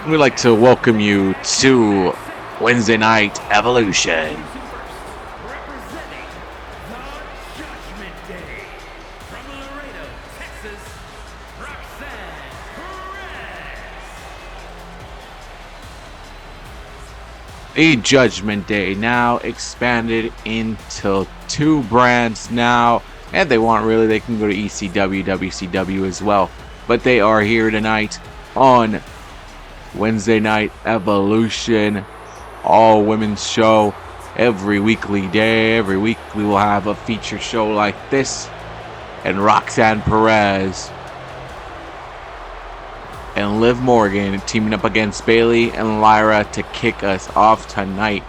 We'd like to welcome you to Wednesday Night Evolution. Representing the Judgment Day from Laredo, Texas, Roxanne Perez. The Judgment Day now expanded into 2 brands now, and they want really, they can go to ECW, WCW as well. But they are here tonight on Wednesday Night Evolution, all women's show. Every weekly day, every week we will have a feature show like this, and Roxanne Perez and Liv Morgan teaming up against Bayley and Lyra to kick us off tonight.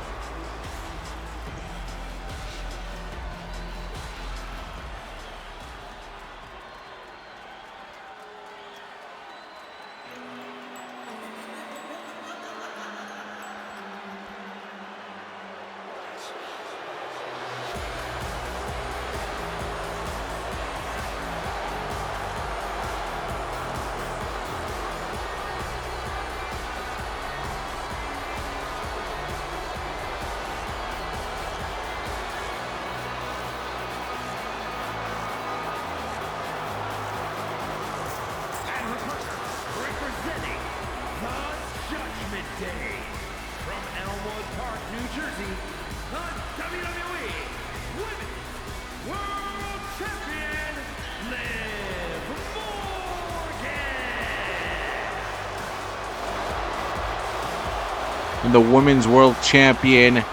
Representing the Judgment Day from Elmwood Park, New Jersey, the WWE Women's World Champion Liv Morgan. And the Women's World Champion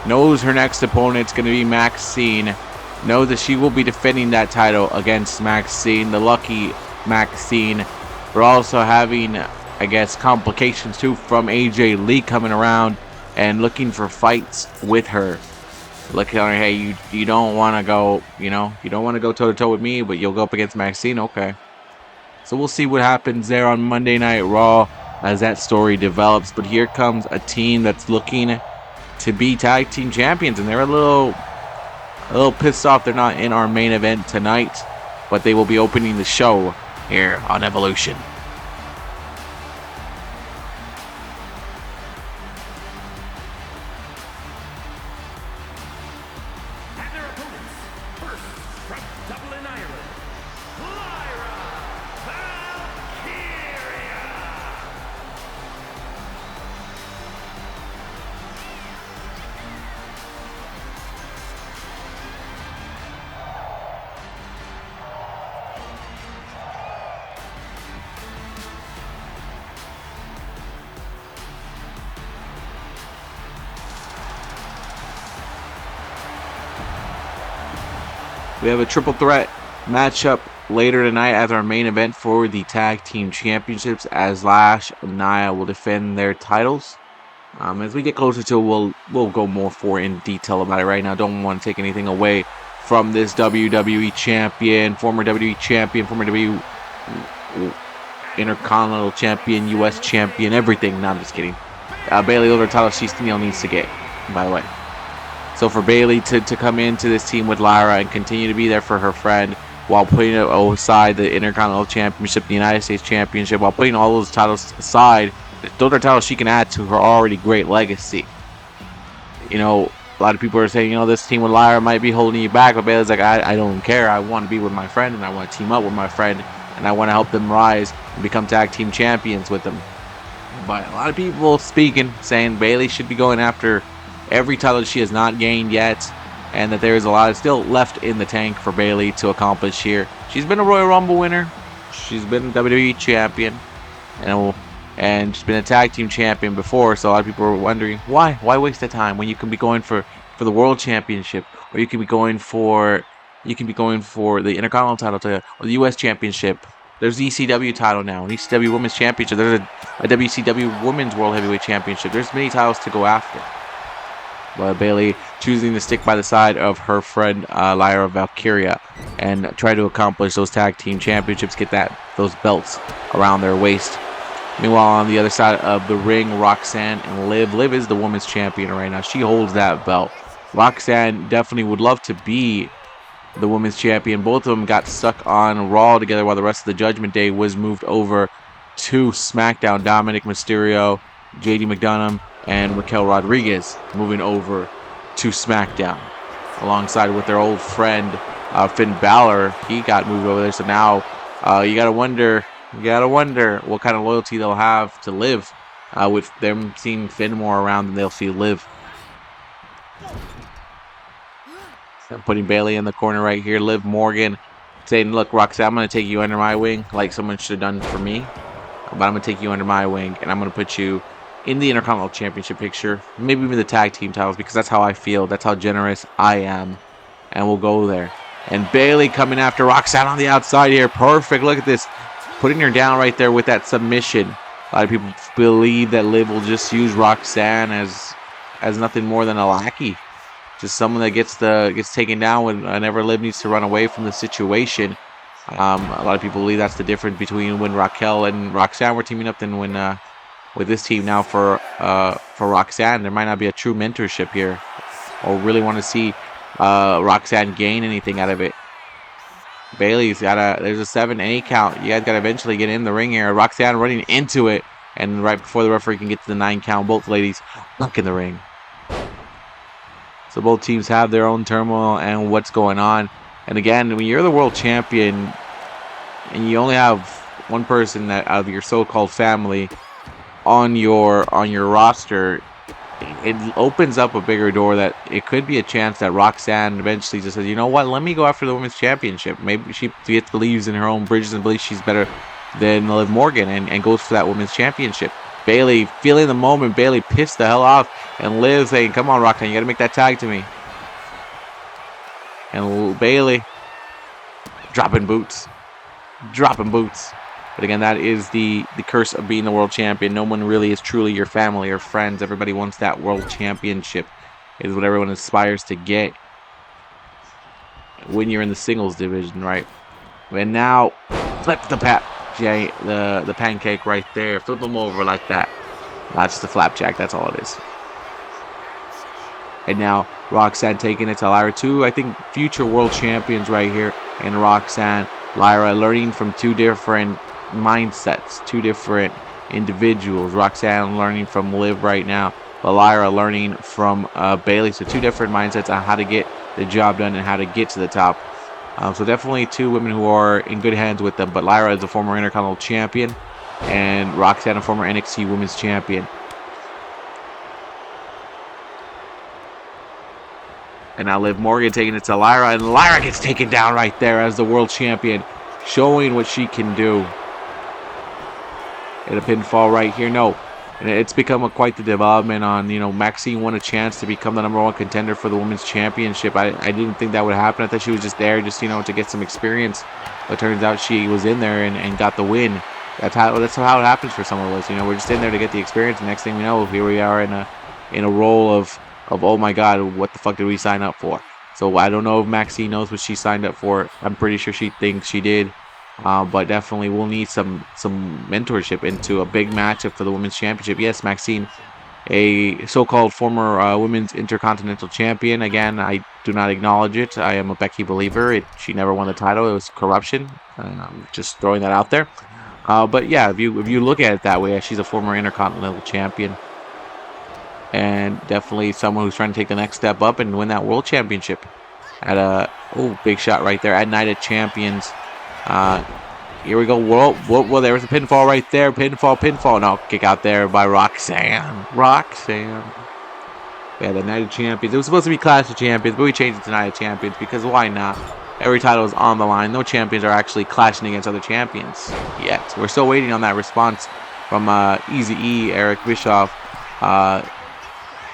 knows her next opponent's going to be Maxine. Knows that she will be defending that title against Maxine, the lucky Maxine. We're also having, I guess, complications too from AJ Lee coming around and looking for fights with her. Looking at her, hey, you don't want to go, you don't want to go toe to toe with me, but you'll go up against Maxine, okay. So we'll see what happens there on Monday Night Raw as that story develops. But here comes a team that's looking to be tag team champions, and they're a little pissed off they're not in our main event tonight, but they will be opening the show here on Evolution. And their opponents, first from Dublin, Ireland, Lyra Valkyria. We have a triple threat matchup later tonight as our main event for the tag team championships, as Lash and Nia will defend their titles. As we get closer to it, we'll go more in detail about it. Right now, don't want to take anything away from this WWE champion, former WWE champion, former WWE Intercontinental champion, US champion, everything. No, I'm just kidding. Bayley over title she still needs to get, by the way. So for Bayley to come into this team with Lyra and continue to be there for her friend while putting aside the Intercontinental Championship, the United States Championship, while putting all those titles aside, those are titles she can add to her already great legacy. A lot of people are saying, this team with Lyra might be holding you back, but Bayley's like, I don't care. I want to be with my friend, and I want to team up with my friend, and I want to help them rise and become tag team champions with them. But a lot of people saying Bayley should be going after every title she has not gained yet, and that there is a lot still left in the tank for Bayley to accomplish here. She's been a Royal Rumble winner, she's been a WWE champion, and she's been a tag team champion before. So a lot of people are wondering why waste the time when you can be going for the World Championship, or you can be going for the Intercontinental title or the US Championship. There's the ECW title now, an ECW Women's Championship. There's a WCW Women's World Heavyweight Championship. There's many titles to go after. But Bayley choosing to stick by the side of her friend Lyra Valkyria and try to accomplish those tag team championships, get those belts around their waist. Meanwhile, on the other side of the ring, Roxanne and Liv. Liv is the women's champion right now. She holds that belt. Roxanne definitely would love to be the women's champion. Both of them got stuck on Raw together while the rest of the Judgment Day was moved over to SmackDown. Dominic Mysterio, JD McDonough, and Raquel Rodriguez moving over to SmackDown alongside with their old friend Finn Balor. He got moved over there, so now you gotta wonder what kind of loyalty they'll have to Liv with them seeing Finn more around than they'll see Liv. I'm putting Bayley in the corner right here. Liv Morgan saying, look, Roxanne, I'm going to take you under my wing like someone should have done for me. But I'm going to take you under my wing, and I'm going to put you in the Intercontinental Championship picture. Maybe even the tag team titles, because that's how I feel. That's how generous I am. And we'll go there. And Bayley coming after Roxanne on the outside here. Perfect. Look at this. Putting her down right there with that submission. A lot of people believe that Liv will just use Roxanne as nothing more than a lackey. Just someone that gets taken down whenever Liv needs to run away from the situation. A lot of people believe that's the difference between when Raquel and Roxanne were teaming up than when with this team now for Roxanne. There might not be a true mentorship here, or really want to see Roxanne gain anything out of it. Bayley's there's a 7-8 count. You guys got to eventually get in the ring here. Roxanne running into it, and right before the referee can get to the 9 count, both ladies back in the ring. So both teams have their own turmoil and what's going on. And again, when you're the world champion and you only have one person that out of your so-called family on your roster, it opens up a bigger door that it could be a chance that Roxanne eventually just says, you know what, let me go after the women's championship. Maybe she believes in her own bridges and believes she's better than Liv Morgan and goes for that women's championship. Bayley feeling the moment. Bayley pissed the hell off. And Liv saying, come on, Roxanne, you got to make that tag to me. And Bayley dropping boots. But again, that is the curse of being the world champion. No one really is truly your family or friends. Everybody wants that world championship. It is what everyone aspires to get when you're in the singles division, right? And now, flip the pancake right there. Flip them over like that. That's just a flapjack. That's all it is. And now Roxanne taking it to Lyra. Two, I think, future world champions right here. And Roxanne, Lyra, learning from two different mindsets, two different individuals. Roxanne learning from Liv right now, but Lyra learning from Bayley. So two different mindsets on how to get the job done and how to get to the top. So definitely two women who are in good hands with them. But Lyra is a former Intercontinental Champion, and Roxanne a former NXT Women's Champion. And now Liv Morgan taking it to Lyra, and Lyra gets taken down right there as the World Champion, showing what she can do. And a pinfall right here. No, and it's become quite the development on, Maxine won a chance to become the #1 contender for the Women's Championship. I didn't think that would happen. I thought she was just there just, to get some experience. But it turns out she was in there and got the win. That's how it happens for some of us. We're just in there to get the experience. And next thing we know, here we are in a role of oh my God, what the fuck did we sign up for? So I don't know if Maxine knows what she signed up for. I'm pretty sure she thinks she did. But definitely we'll need some mentorship into a big matchup for the Women's Championship. Yes, Maxine, a so-called former Women's Intercontinental Champion. Again, I do not acknowledge it. I am a Becky believer. She never won the title. It was corruption. I'm just throwing that out there. But yeah, if you look at it that way, she's a former Intercontinental Champion. And definitely someone who's trying to take the next step up and win that World Championship. Big shot right there at Night of Champions. Here we go. Whoa, there was a pinfall right there. Pinfall. No, kick out there by Roxanne. Yeah, the Night of Champions. It was supposed to be Clash of Champions, but we changed it to Night of Champions because why not? Every title is on the line. No champions are actually clashing against other champions yet. We're still waiting on that response from Izzi E, Eric Bischoff,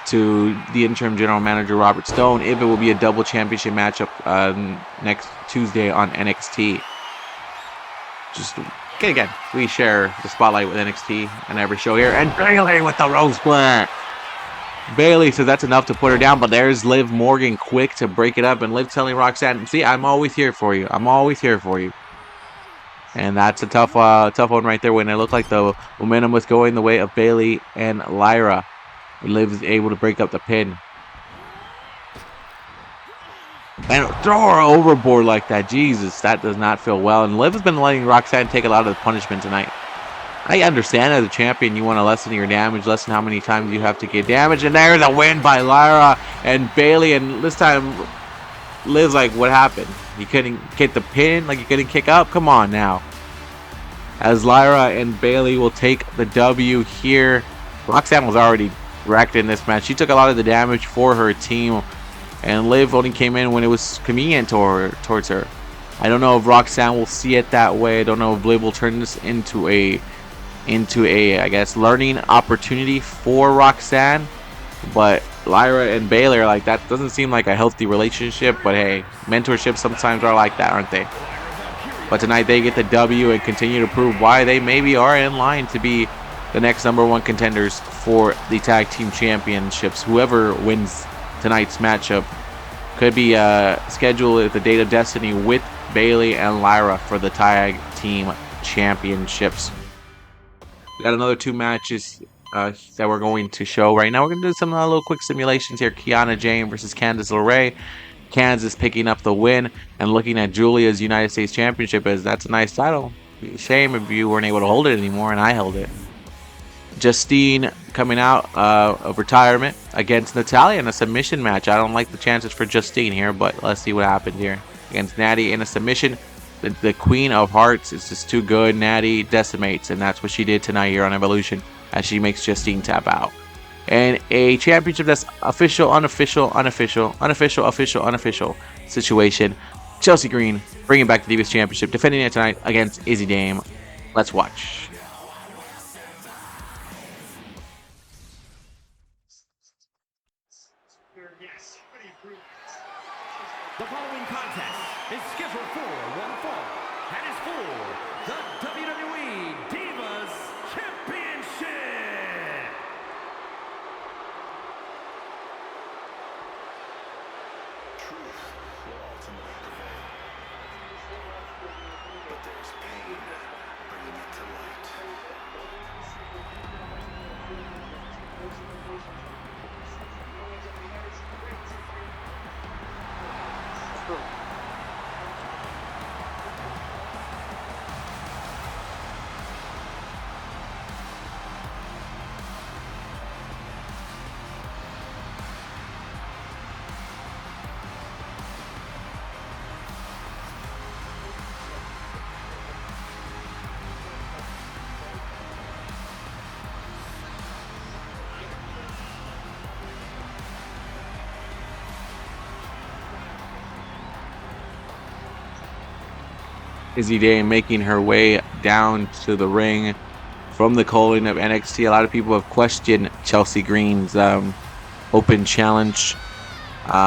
to the interim general manager Robert Stone if it will be a double championship matchup next Tuesday on NXT. Again, we share the spotlight with NXT and every show here. And Bayley with the rose split. Bayley says that's enough to put her down, but there's Liv Morgan quick to break it up, and Liv telling Roxanne, see, I'm always here for you. And that's a tough one right there when it looked like the momentum was going the way of Bayley and Lyra. Liv is able to break up the pin. And throw her overboard like that. Jesus, that does not feel well. And Liv has been letting Roxanne take a lot of the punishment tonight. I understand as a champion you want to lessen your damage, lessen how many times you have to get damage. And there's a win by Lyra and Bayley. And this time Liv's like, what happened? You couldn't get the pin? Like you couldn't kick up? Come on now. As Lyra and Bayley will take the W here. Roxanne was already wrecked in this match. She took a lot of the damage for her team. And Liv only came in when it was convenient towards her. I don't know if Roxanne will see it that way. I don't know if Liv will turn this into a I guess learning opportunity for Roxanne. But Lyra and Bayley are like, that doesn't seem like a healthy relationship, but hey, mentorships sometimes are like that, aren't they? But tonight they get the W and continue to prove why they maybe are in line to be the next #1 contenders for the tag team championships. Whoever wins tonight's matchup could be scheduled at the Date of Destiny with Bayley and Lyra for the tag team championships. We got another 2 matches that we're going to show right now. We're going to do some little quick simulations here. Kianna James versus Candace LeRae. Kansas picking up the win and looking at Julia's United States Championship as that's a nice title. Be a shame if you weren't able to hold it anymore, and I held it. Justine coming out of retirement against Natalya in a submission match. I don't like the chances for Justine here, but let's see what happened here. Against Natty in a submission. The Queen of Hearts is just too good. Natty decimates, and that's what she did tonight here on Evolution as she makes Justine tap out. And a championship that's official, unofficial, unofficial, unofficial, official, unofficial situation. Chelsea Green bringing back the Divas Championship, defending it tonight against Izzi Dame. Let's watch. The following contest is scheduled for one fall and is for the WWE Divas Championship. Truth will ultimately prevail, but there's pain bringing it to light. Izzi Dame making her way down to the ring from the colon of NXT. A lot of people have questioned Chelsea Green's open challenge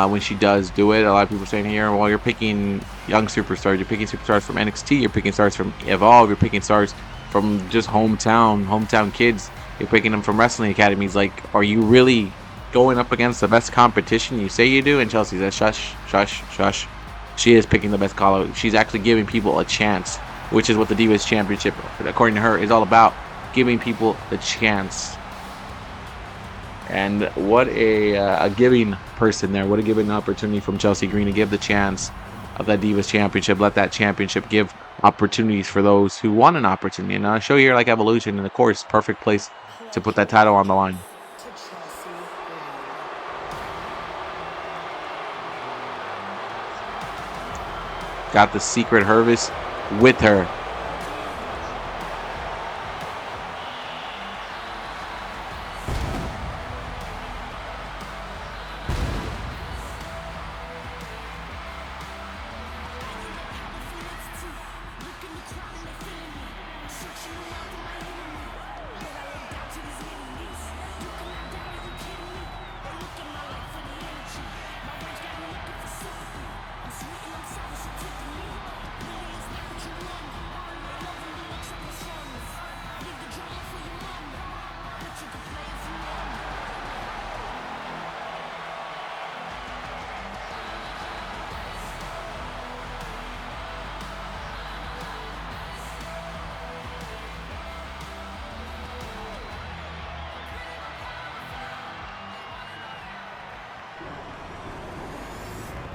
when she does do it. A lot of people are saying here, well, you're picking young superstars. You're picking superstars from NXT. You're picking stars from Evolve. You're picking stars from just hometown kids. You're picking them from wrestling academies. Like, are you really going up against the best competition you say you do? And Chelsea says, shush, shush, shush. She is picking the best call out. She's actually giving people a chance, which is what the Divas Championship, according to her, is all about. Giving people the chance. And what a giving person there. What a giving opportunity from Chelsea Green to give the chance of that Divas Championship. Let that championship give opportunities for those who want an opportunity. And I'll show you here like Evolution, and of course, perfect place to put that title on the line. Got the Secret Harvest with her.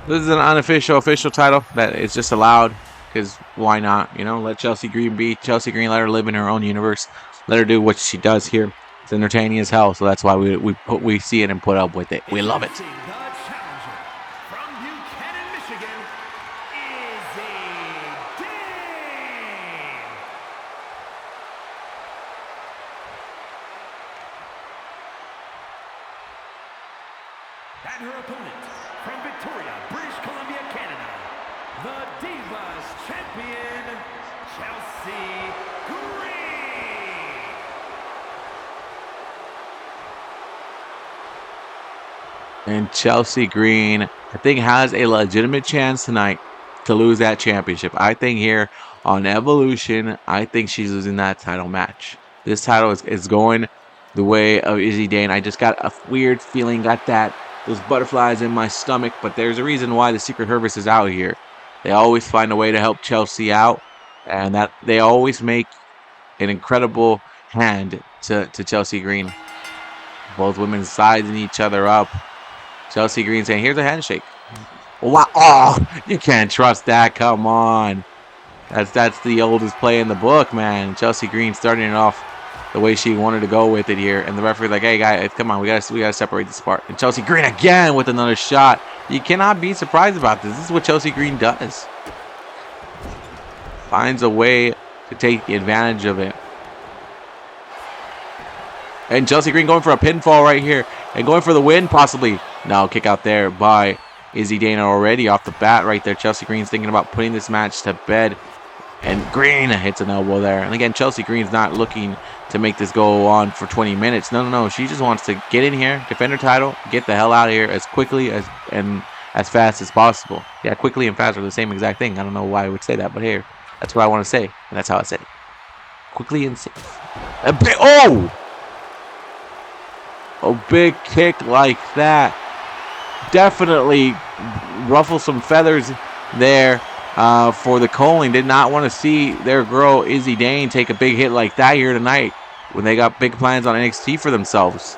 This is an unofficial, official title that is just allowed because why not? You know, let Chelsea Green be Chelsea Green. Let her live in her own universe. Let her do what she does here. It's entertaining as hell, so that's why we see it and put up with it. We love it. The challenger from Buchanan, Michigan, Izzi Dame. And her opponent from Victoria, British Columbia, Canada, the Divas Champion, Chelsea Green. And Chelsea Green, I think, has a legitimate chance tonight to lose that championship. I think here on Evolution, I think she's losing that title match. This title is going the way of Izzi Dame. I just got a weird feeling, got those butterflies in my stomach, but there's a reason why the Secret Service is out here. They always find a way to help Chelsea out, and that they always make an incredible hand to Chelsea Green. Both women sizing each other up. Chelsea Green saying, here's a handshake. Wow. Oh, you can't trust that. Come on. That's the oldest play in the book, man. Chelsea Green starting it off the way she wanted to go with it here. And the referee's like, hey, guys, come on. We gotta separate this apart. And Chelsea Green again with another shot. You cannot be surprised about this. This is what Chelsea Green does. Finds a way to take advantage of it. And Chelsea Green going for a pinfall right here. And going for the win, possibly. No, kick out there by Izzi Dame already off the bat right there. Chelsea Green's thinking about putting this match to bed. And Green hits an elbow there. And again, Chelsea Green's not looking to make this go on for 20 minutes. No. She just wants to get in here, defend her title, get the hell out of here as quickly and as fast as possible. Yeah, quickly and fast are the same exact thing. I don't know why I would say that, but here, that's what I want to say. And that's how I say it. Quickly and safe. Oh! A big kick like that definitely ruffle some feathers there for the Colling. Did not want to see their girl Izzi Dame take a big hit like that here tonight when they got big plans on NXT for themselves.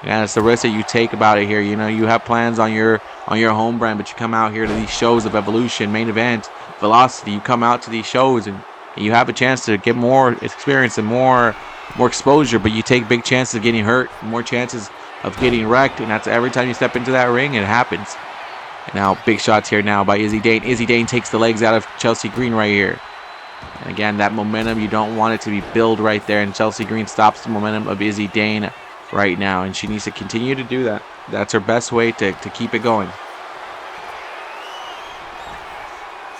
And it's the risk that you take about it here. You know, you have plans on your home brand, but you come out here to these shows of Evolution, Main Event, Velocity. You come out to these shows and you have a chance to get more experience and more exposure, but you take big chances of getting hurt, more chances of getting wrecked, and that's every time you step into that ring, it happens. And now big shots here now by Izzi Dame. Izzi Dame takes the legs out of Chelsea Green right here. And again, that momentum, you don't want it to be built right there, and Chelsea Green stops the momentum of Izzi Dame right now, and she needs to continue to do that. That's her best way to keep it going.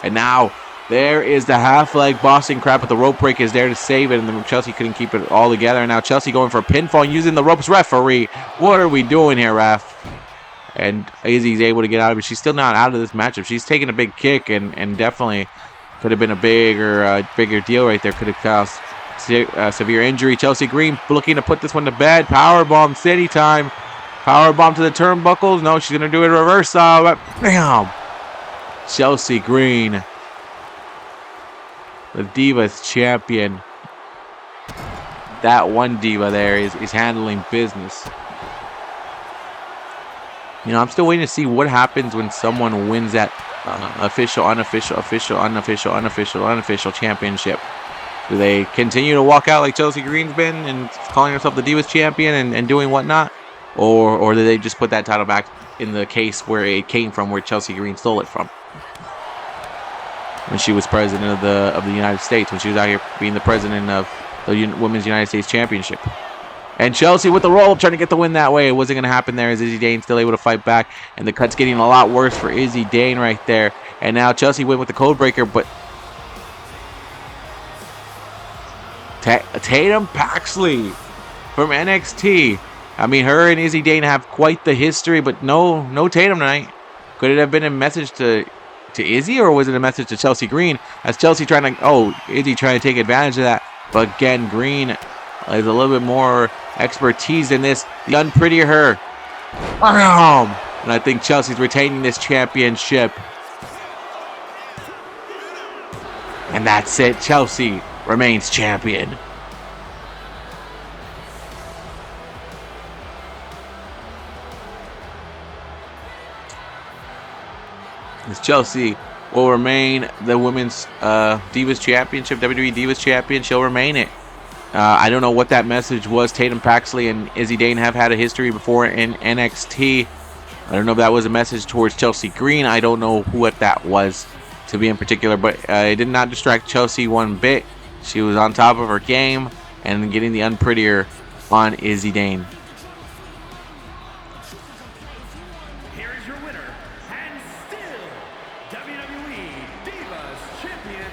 And now there is the half leg Boston Crab, but the rope break is there to save it, and then Chelsea couldn't keep it all together. And now Chelsea going for a pinfall using the ropes. Referee, what are we doing here, ref? And Izzi's able to get out of it. She's still not out of this matchup. She's taking a big kick, and definitely could have been a bigger deal right there. Could have caused severe injury. Chelsea Green looking to put this one to bed. Powerbomb City time. Powerbomb to the turnbuckles. No, she's going to do it reverse style. Bam! Chelsea Green, the Divas champion. That one diva there is handling business. You know, I'm still waiting to see what happens when someone wins that official, unofficial championship. Do they continue to walk out like Chelsea Green's been and calling herself the Divas champion and doing whatnot? Or do they just put that title back in the case where it came from, where Chelsea Green stole it from? When she was president of the United States, when she was out here being the president of the Women's United States Championship. And Chelsea with the roll-up trying to get the win that way. It wasn't going to happen there as Izzi Dame still able to fight back. And the cut's getting a lot worse for Izzi Dame right there. And now Chelsea went with the code breaker, but Tatum Paxley from NXT. I mean, her and Izzi Dame have quite the history, but no Tatum tonight. Could it have been a message to Izzi, or was it a message to Chelsea Green? As Chelsea trying to, Izzi trying to take advantage of that. But again, Green has a little bit more expertise in this. The unprettier her. Bam! And I think Chelsea's retaining this championship. And that's it. Chelsea remains champion. As Chelsea will remain the Women's Divas Championship, WWE Divas Champion. She'll remain it I don't know what that message was. Tatum Paxley and Izzi Dane have had a history before in NXT. I don't know if that was a message towards Chelsea Green. I don't know what that was to be in particular, but it did not distract Chelsea one bit. She was on top of her game and getting the unprettier on Izzi Dane. Here is your winner, and still WWE Divas Champion,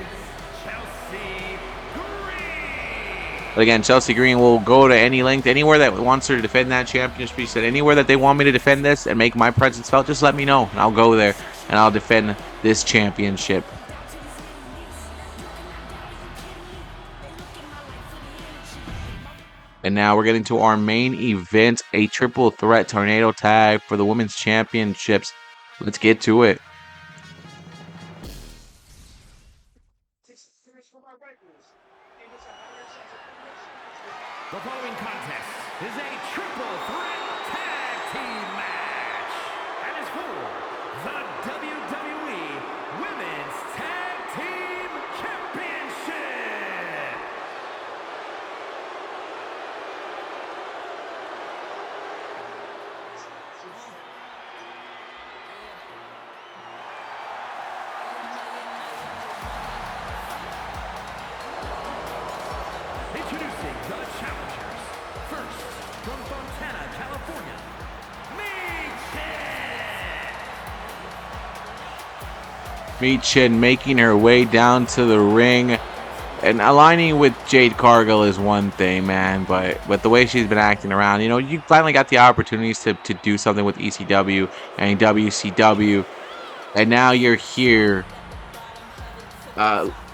Chelsea Green. But again, Chelsea Green will go to any length, anywhere that wants her to defend that championship. She said, anywhere that they want me to defend this and make my presence felt, just let me know, and I'll go there and I'll defend this championship. And now we're getting to our main event, a triple threat tornado tag for the women's championships. Let's get to it. The following contest is a triple threat tag team match and is for the WWE Women's Tag Team Championship. Introducing the challengers. First, from Fontana, California, Michin making her way down to the ring. And aligning with Jade Cargill is one thing, man, but the way she's been acting around, you know, you finally got the opportunities to do something with ECW and WCW, and now you're here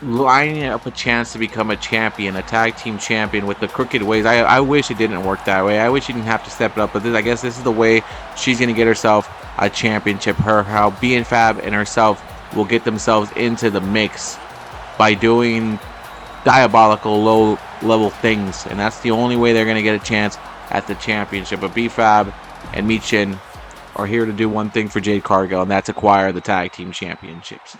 lining up a chance to become a champion, a tag team champion with the crooked ways. I wish it didn't work that way. I wish she didn't have to step it up, but I guess this is the way she's going to get herself a championship. How B-Fab and herself will get themselves into the mix by doing diabolical low level things, and that's the only way they're going to get a chance at the championship. But B-Fab and Michin are here to do one thing for Jade Cargill, and that's acquire the tag team championships.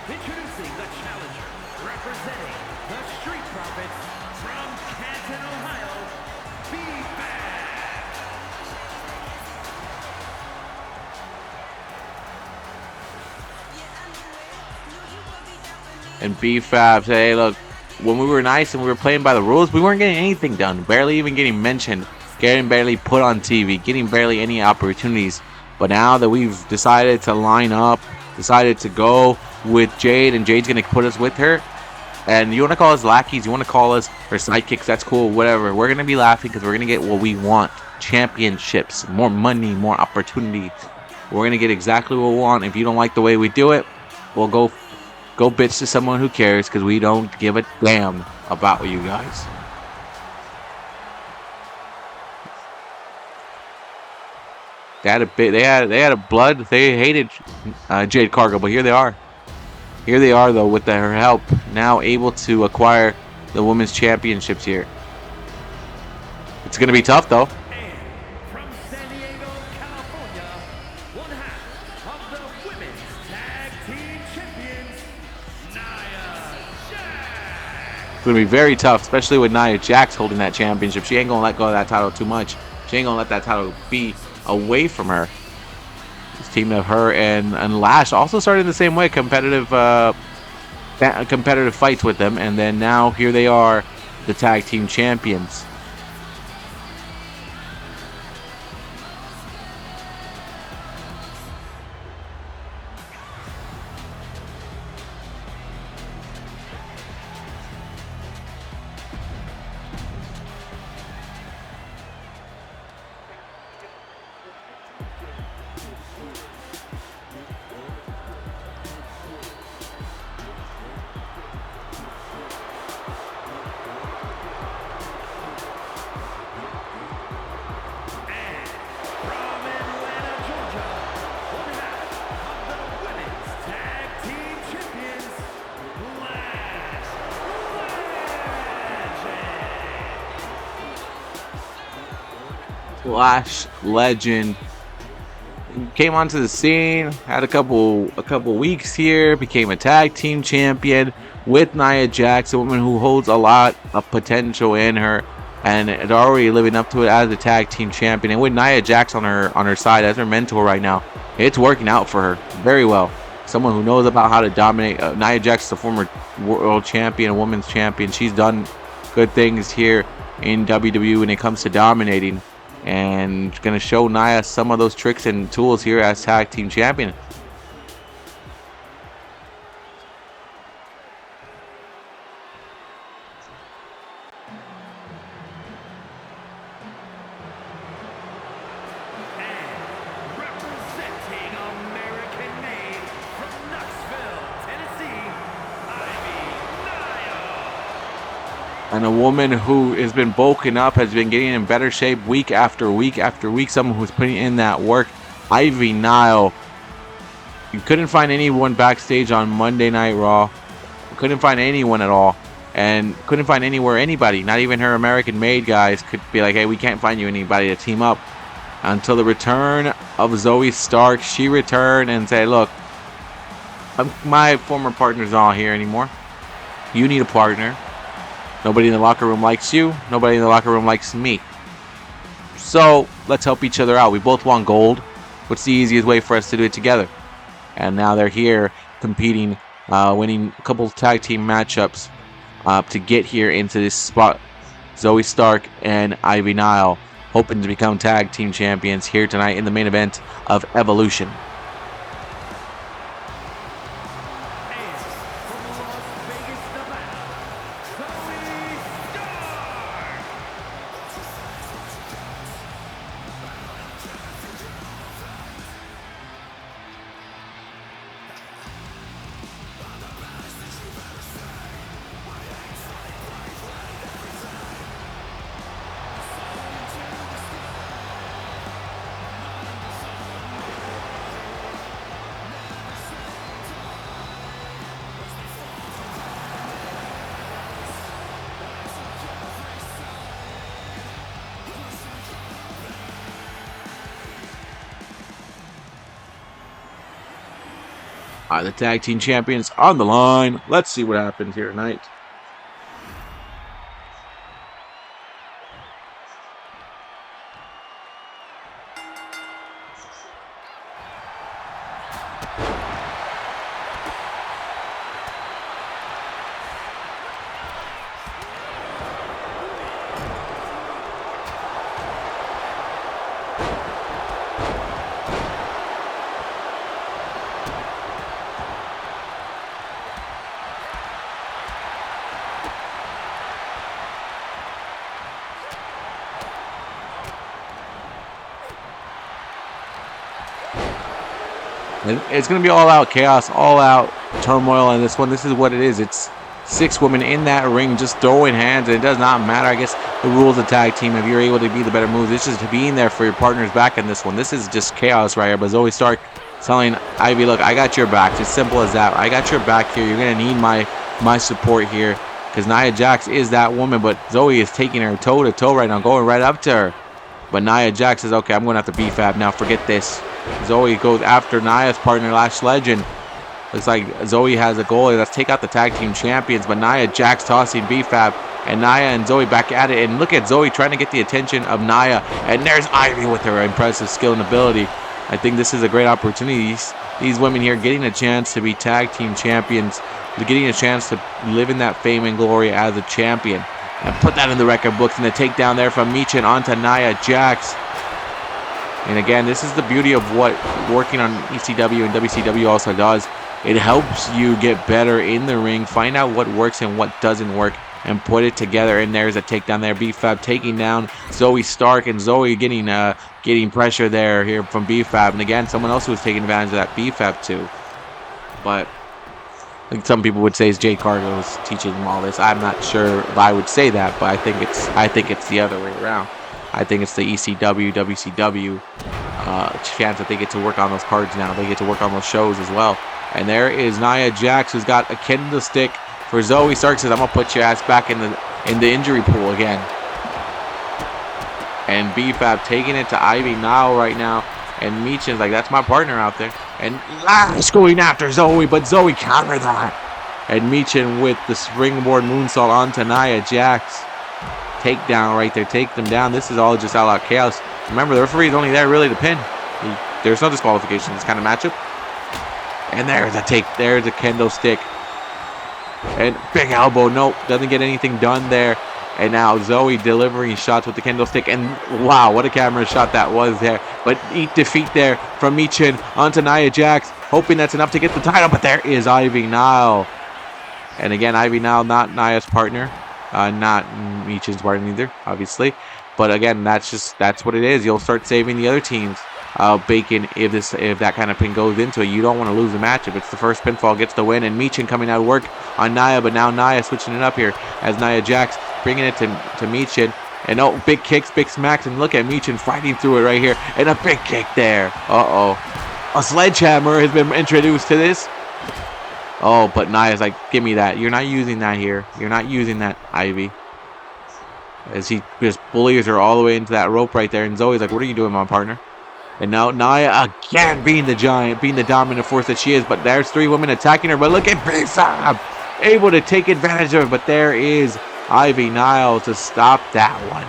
Introducing the challenger, representing the Street Profits from Canton, Ohio, B-Fab. And B-Fab said, hey, look, when we were nice and we were playing by the rules, we weren't getting anything done, barely even getting mentioned, getting barely put on TV, getting barely any opportunities. But now that we've decided to line up, decided to go with Jade, and Jade's going to put us with her, and you want to call us lackeys, you want to call us her sidekicks, that's cool, whatever. We're going to be laughing because we're going to get what we want. Championships, more money, more opportunity. We're going to get exactly what we want. If you don't like the way we do it, we'll go bitch to someone who cares, because we don't give a damn about you guys. They had a blood. They hated Jade Cargill, but here they are. Here they are, though, with her help, now able to acquire the women's championships here. It's going to be tough, though. And from San Diego, California, one half of the Women's Tag Team Champions, Nia Jax. It's going to be very tough, especially with Nia Jax holding that championship. She ain't going to let go of that title too much. She ain't going to let that title be away from her. This team of her and Lash also started the same way, competitive fights with them, and then now here they are, the tag team champions. Lash legend came onto the scene, had a couple weeks here, became a tag team champion with Nia Jax, a woman who holds a lot of potential in her, and is already living up to it as a tag team champion. And with Nia Jax on her side as her mentor right now, it's working out for her very well. Someone who knows about how to dominate. Nia Jax is a former world champion, women's champion. She's done good things here in WWE when it comes to dominating, and going to show Nia some of those tricks and tools here as tag team champion. And a woman who has been bulking up, has been getting in better shape week after week after week. Someone who's putting in that work. Ivy Nile. You couldn't find anyone backstage on Monday Night Raw. Couldn't find anyone at all. And couldn't find anybody. Not even her American-made guys could be like, hey, we can't find you anybody to team up. Until the return of Zoey Stark. She returned and said, look, my former partner's not here anymore. You need a partner. Nobody in the locker room likes you. Nobody in the locker room likes me. So let's help each other out. We both want gold. What's the easiest way for us to do it together? And now they're here competing, winning a couple of tag team matchups to get here into this spot. Zoey Stark and Ivy Nile hoping to become tag team champions here tonight in the main event of Evolution. The tag team champions on the line. Let's see what happens here tonight. It's going to be all out chaos, all out turmoil in this one. This is what it is. It's 6 women in that ring just throwing hands, and it does not matter. I guess the rules of tag team, if you're able to be the better moves, it's just being there for your partner's back in this one. This is just chaos right here. But Zoey Stark telling Ivy, look, I got your back. It's as simple as that. I got your back here. You're going to need my support here, because Nia Jax is that woman, but Zoey is taking her toe-to-toe right now, going right up to her. But Nia Jax says, okay, I'm going after B-Fab now. Forget this. Zoey goes after Nia's partner, Lash Legend. Looks like Zoey has a goal. Let's take out the tag team champions. But Nia Jax tossing B-Fab. And Nia and Zoey back at it. And look at Zoey trying to get the attention of Nia. And there's Ivy with her impressive skill and ability. I think this is a great opportunity. These women here getting a chance to be tag team champions. Getting a chance to live in that fame and glory as a champion. And put that in the record books. And the takedown there from Michin onto Nia Jax. And again, this is the beauty of what working on ECW and WCW also does. It helps you get better in the ring, find out what works and what doesn't work, and put it together. And there's a takedown there. B-Fab taking down Zoey Stark, and Zoey getting pressure there here from B-Fab. And again, someone else who was taking advantage of that B-Fab too. But I think some people would say is Jay Cargo's teaching them all this. I'm not sure if I would say that, but I think it's the other way around. I think it's the ECW, WCW chance that they get to work on those cards now. They get to work on those shows as well. And there is Nia Jax, who's got a kendo stick for Zoey Stark. Says, I'm gonna put your ass back in the injury pool again. And B-Fab taking it to Ivy Nile right now. And Michin's like, that's my partner out there. And Lash going after Zoey, but Zoey countered that. And Michin with the springboard moonsault onto Nia Jax. Takedown right there, take them down. This is all just all-out chaos. Remember, the referee's only there really to pin. There's no disqualification in this kind of matchup. And there's a kendo stick. And big elbow, nope, doesn't get anything done there. And now Zoey delivering shots with the kendo stick. And wow, what a camera shot that was there. But defeat there from Michin onto Nia Jax. Hoping that's enough to get the title. But there is Ivy Nile. And again, Ivy Nile, not Nia's partner. Not Michin's partner either, obviously. But again, that's what it is. You'll start saving the other teams. Bacon, if that kind of pin goes into it, you don't want to lose the match. If it's the first pinfall, gets the win. And Michin coming out of work on Nia, but now Nia switching it up here as Nia Jax bringing it to Michin. And oh, big kicks, big smacks, and look at Michin fighting through it right here. And a big kick there. A sledgehammer has been introduced to this. Oh, but Nia's like, give me that. You're not using that here. You're not using that, Ivy. As he just bullies her all the way into that rope right there. And Zoe's like, what are you doing, my partner? And now Nia again being the giant, being the dominant force that she is. But there's three women attacking her. But look at B-Fab able to take advantage of it. But there is Ivy Nile to stop that one.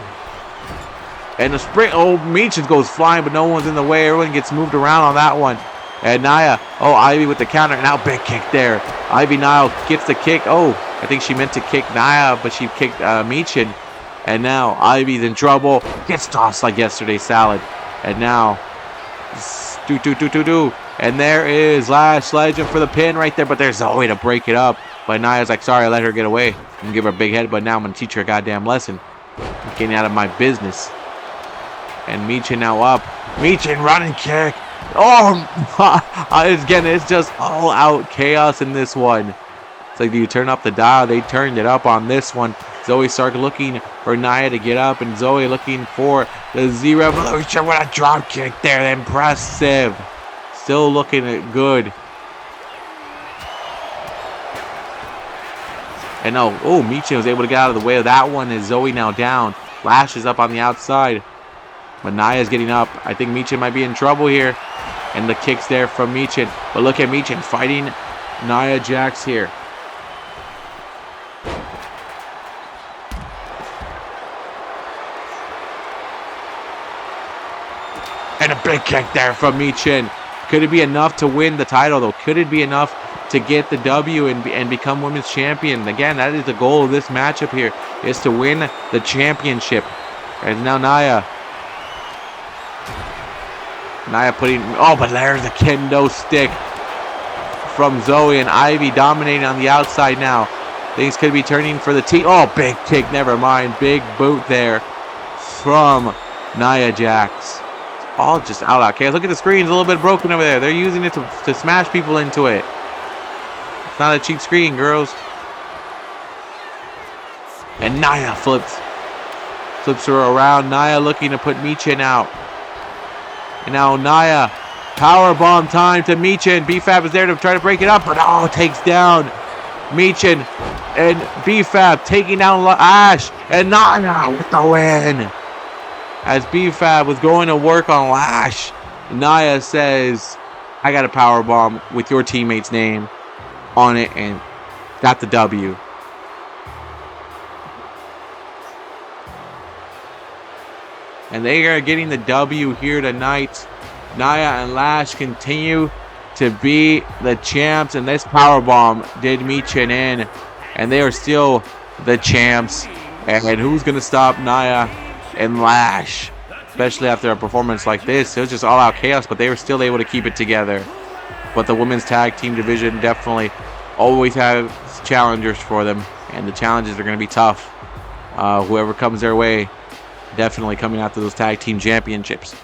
And the sprint, oh, Michin goes flying, but no one's in the way. Everyone gets moved around on that one. And Nia, oh, Ivy with the counter. Now big kick there. Ivy Nile gets the kick. Oh, I think she meant to kick Nia, but she kicked Michin. And now Ivy's in trouble. Gets tossed like yesterday's salad. And now, and there is Lash Legend for the pin right there. But there's no way to break it up. But Nia's like, sorry, I let her get away. I'm going to give her a big head, but now I'm going to teach her a goddamn lesson. I'm getting out of my business. And Michin now up. Michin running kick. Oh, again, it's just all out chaos in this one. It's like, do you turn up the dial? They turned it up on this one. Zoey Stark looking for Nia to get up, and Zoey looking for the Z Revolution with a drop kick there. Impressive. Still looking good. And oh, Michin was able to get out of the way of that one as Zoey now down. Lash is up on the outside. But Nia's getting up. I think Michin might be in trouble here. And the kicks there from Michin. But look at Michin fighting Nia Jax here. And a big kick there from Michin. Could it be enough to win the title, though? Could it be enough to get the W and become women's champion? Again, that is the goal of this matchup here, is to win the championship. And now Nia putting, oh, but there's a kendo stick from Zoey, and Ivy dominating on the outside now. Things could be turning for the team. Oh, big kick, never mind. Big boot there from Nia Jax. All just out chaos. Look at the screen, it's a little bit broken over there. They're using it to smash people into it. It's not a cheap screen, girls. And Nia flips her around. Nia looking to put Michin out. And now Nia, powerbomb time to Michin. B-Fab is there to try to break it up, but oh, takes down Michin. And B-Fab taking down Lash. And Nia with the win. As B-Fab was going to work on Lash, Nia says, I got a powerbomb with your teammate's name on it and got the W. And they are getting the W here tonight. Nia and Lash continue to be the champs. And this powerbomb did Michin in. And they are still the champs. And who's going to stop Nia and Lash? Especially after a performance like this. It was just all out chaos. But they were still able to keep it together. But the women's tag team division definitely always has challengers for them. And the challenges are going to be tough. Whoever comes their way, definitely coming after those tag team championships.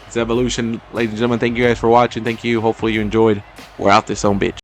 It's Evolution, ladies and gentlemen. Thank you guys for watching. Thank you. Hopefully you enjoyed. We're out this own bitch.